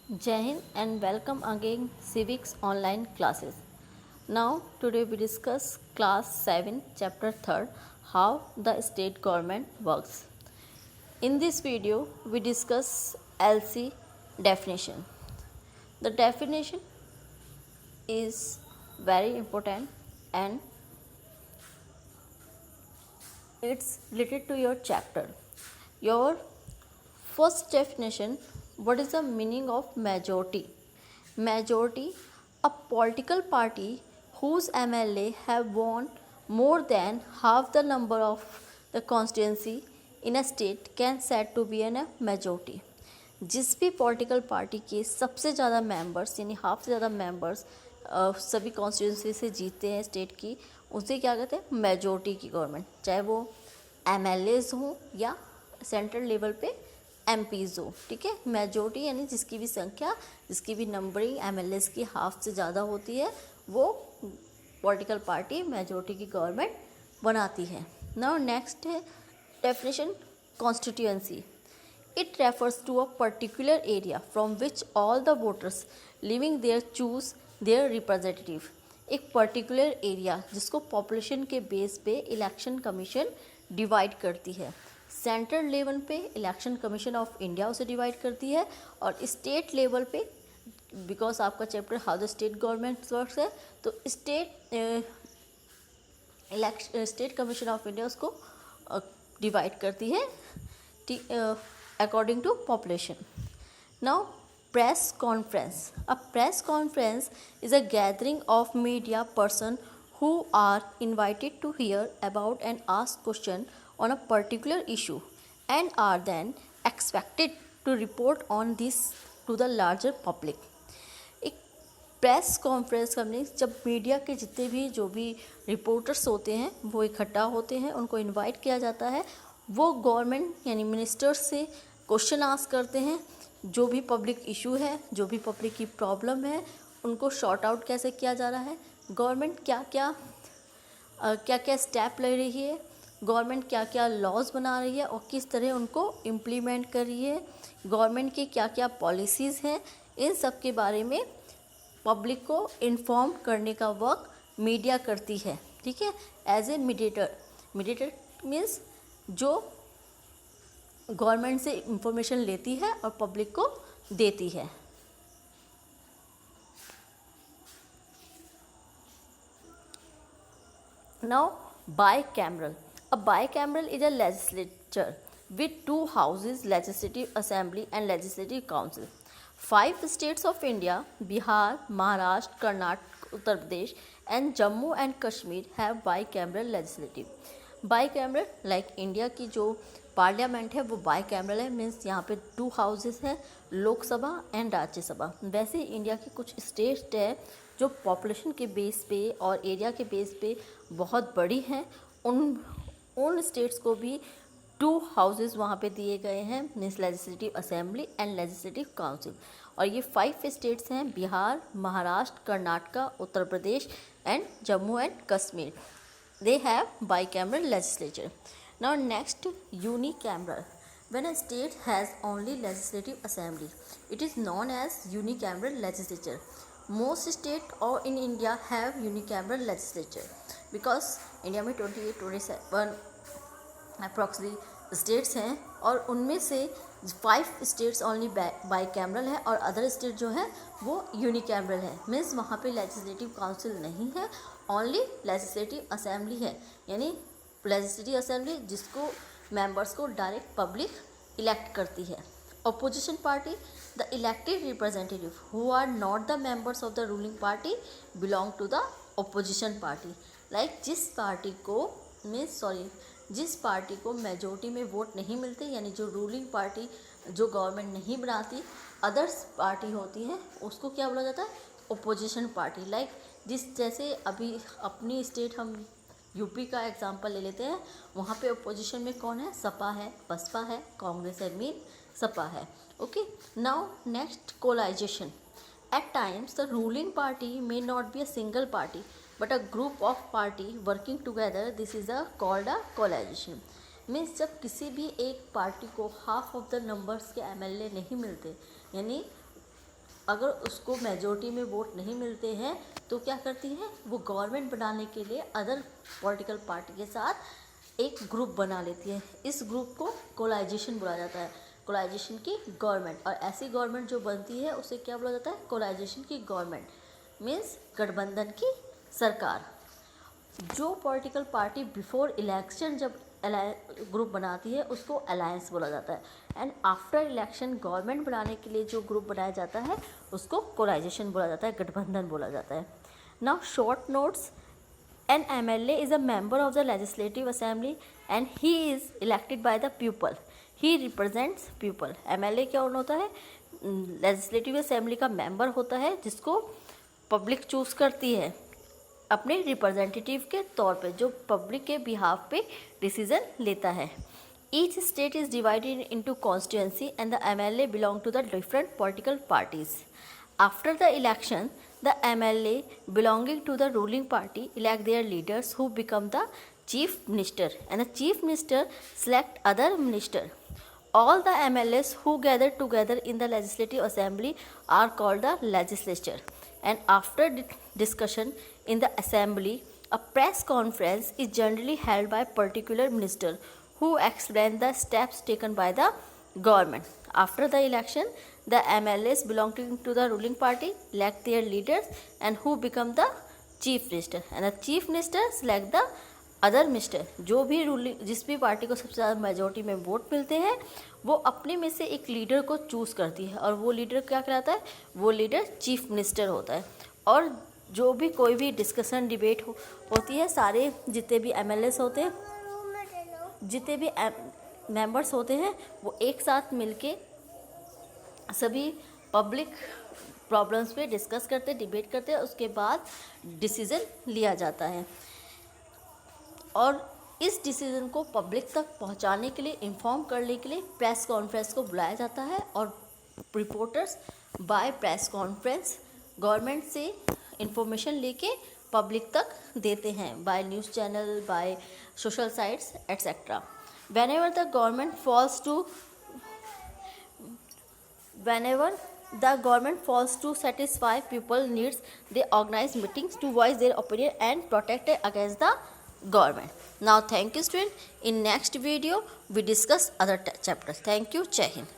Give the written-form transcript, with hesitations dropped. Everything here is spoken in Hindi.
Jai Hind and welcome again Civics online classes. Now today we discuss class 7 chapter 3 how the state government works. In this video we discuss LC definition. The definition is very important and it's related to your chapter. Your first definition, what is the meaning of majority? Majority, a political party whose MLA have won more than half the number of the constituency in a state can said to be in a majority. जिस भी पॉलिटिकल पार्टी के सबसे ज़्यादा मेंबर्स यानी हाफ से ज़्यादा मेंबर्स सभी कॉन्स्टिट्यूंसी से जीतते हैं स्टेट की, उसे क्या कहते हैं? मेजोरिटी की गवर्नमेंट, चाहे वो एमएलएज हों या सेंट्रल लेवल पे एमपीज हो. ठीक है, मेजोरिटी यानी जिसकी भी संख्या, जिसकी भी नंबरिंग एमएलएस की हाफ से ज़्यादा होती है, वो पॉलिटिकल पार्टी मेजोरिटी की गवर्नमेंट बनाती है. नाउ नेक्स्ट है definition constituency. It refers to a particular area from which all the voters living there choose their representative. एक पर्टिकुलर एरिया जिसको पॉपुलेशन के बेस पे इलेक्शन कमीशन डिवाइड करती है. सेंट्रल लेवल पे इलेक्शन कमीशन ऑफ इंडिया उसे डिवाइड करती है और स्टेट लेवल पे, बिकॉज आपका chapter how the state government works है, तो स्टेट कमीशन ऑफ इंडिया उसको डिवाइड करती है according to population. Now, press conference. A press conference is a gathering of media person who are invited to hear about and ask question on a particular issue and are then expected to report on this to the larger public. एक प्रेस कॉन्फ्रेंस करने जब मीडिया के जितने भी जो भी रिपोर्टर्स होते हैं वो इकट्ठा होते हैं, उनको इनवाइट किया जाता है. वो गवर्नमेंट यानी मिनिस्टर्स से क्वेश्चन आस्क करते हैं, जो भी पब्लिक इशू है, जो भी पब्लिक की प्रॉब्लम है, उनको शॉर्ट आउट कैसे किया जा रहा है, गवर्नमेंट क्या क्या स्टेप ले रही है, गवर्नमेंट क्या क्या लॉज बना रही है और किस तरह उनको इम्प्लीमेंट कर रही है, गवर्नमेंट की क्या क्या पॉलिसीज़ हैं, इन सब के बारे में पब्लिक को इन्फॉर्म करने का वर्क मीडिया करती है. ठीक है, एज ए मीडिएटर मीन्स जो गवर्नमेंट से इंफॉर्मेशन लेती है और पब्लिक को देती है. Now bicameral. A bicameral is a legislature with two houses, legislative assembly and legislative council. 5 states of India, Bihar, Maharashtra, Karnataka, Uttar Pradesh and Jammu and Kashmir have bicameral legislative. Bicameral like India की जो पार्लियामेंट है वो बाइकैमरल है, मीन्स यहाँ पे 2 हाउसेस हैं, लोकसभा एंड राज्यसभा. वैसे इंडिया की कुछ स्टेट है जो पॉपुलेशन के बेस पे और एरिया के बेस पे बहुत बड़ी हैं, उन स्टेट्स को भी 2 हाउसेस वहाँ पे दिए गए हैं, means legislative assembly and legislative council. और ये 5 स्टेट्स हैं, Bihar, Maharashtra, Karnataka, Uttar Pradesh and Jammu and Kashmir. They have bicameral legislature. Now next, unicameral. When a state has only legislative assembly, it is known as unicameral legislature. Most states or in India have unicameral legislature because India में 28-27 approximately states हैं और उनमें से 5 states only bicameral है और अदर स्टेट जो है वो यूनिकैमरल है. मीन्स वहाँ पे लेजिस्लेटिव काउंसिल नहीं है, ओनली लेजिस्लेटिव असेंबली है. यानी लेजिस्लेटिव असेंबली जिसको मेंबर्स को डायरेक्ट पब्लिक इलेक्ट करती है. Opposition party, the elected representative who are not the members of the ruling party belong to the opposition party. Like जिस पार्टी को मेजोरिटी में वोट नहीं मिलते, यानी जो रूलिंग पार्टी जो गवर्नमेंट नहीं बनाती, अदर्स पार्टी होती है, उसको क्या बोला जाता है? Opposition party. लाइक जैसे अभी अपनी स्टेट हम यूपी का एग्जांपल ले लेते हैं, वहाँ पे ओपोजिशन में कौन है? सपा है, बसपा है, कांग्रेस है, मीन सपा है. Okay, now next, coalition. At times the ruling party may not be a single party but a group of party working together, this is called a coalition. Means जब किसी भी एक पार्टी को हाफ ऑफ द नंबर्स के एमएलए नहीं मिलते, यानी अगर उसको मेजोरिटी में वोट नहीं मिलते हैं तो क्या करती है, वो गवर्नमेंट बनाने के लिए अदर पॉलिटिकल पार्टी के साथ एक ग्रुप बना लेती है। इस ग्रुप को कोलाइजेशन बोला जाता है, कोलाइजेशन की गवर्नमेंट। और ऐसी गवर्नमेंट जो बनती है उसे क्या बोला जाता है, कोलाइजेशन की गवर्नमेंट, मीन्स गठबंधन की सरकार। जो पॉलिटिकल पार्टी बिफोर इलेक्शन जब ग्रुप बनाती है उसको अलायंस बोला जाता है, एंड आफ्टर इलेक्शन गवर्नमेंट बनाने के लिए जो ग्रुप बनाया जाता है उसको कोलाइजेशन बोला जाता है, गठबंधन बोला जाता है। Now short notes, an MLA is a member of the legislative assembly and he is elected by the people, he represents people. MLA क्या होता है, लेजिस्लेटिव असेंबली का मेंबर होता है जिसको पब्लिक चूज़ करती है अपने रिप्रेजेंटेटिव के तौर पे, जो पब्लिक के बिहाफ पे डिसीजन लेता है। Each state is divided into constituency and the MLA belong to the different political parties. After the election the MLA belonging to the ruling party elect their leaders who become the chief minister, and the chief minister select other minister. All the MLAs who gather together in the legislative assembly are called the legislature, and after discussion in the assembly a press conference is generally held by particular minister who explain the steps taken by the government. After the election the MLAs belonging to the ruling party elect their leaders and who become the chief minister, and the chief minister select the other minister. जो भी रूलिंग, जिस भी पार्टी को सबसे ज़्यादा मेजोरिटी में वोट मिलते हैं वो अपने में से एक लीडर को चूज़ करती है, और वो लीडर क्या कहलाता है, वो लीडर चीफ मिनिस्टर होता है। और जो भी कोई भी डिस्कशन डिबेट होती है, सारे जितने भी MLAs होते हैं, जितने भी मेंबर्स होते हैं, वो एक साथ मिलके सभी पब्लिक प्रॉब्लम्स पे डिस्कस करते, डिबेट करते हैं, उसके बाद डिसीज़न लिया जाता है। और इस डिसीज़न को पब्लिक तक पहुंचाने के लिए, इन्फॉर्म करने के लिए प्रेस कॉन्फ्रेंस को बुलाया जाता है, और reporters by press conference government से इंफॉर्मेशन लेके पब्लिक तक देते हैं, by news channel, by social sites etcetera. Whenever the government fails to satisfy people needs, they organize meetings to voice their opinion and protect against the government. Now thank you student. In next video we discuss other chapters. Thank you. Jai Hind.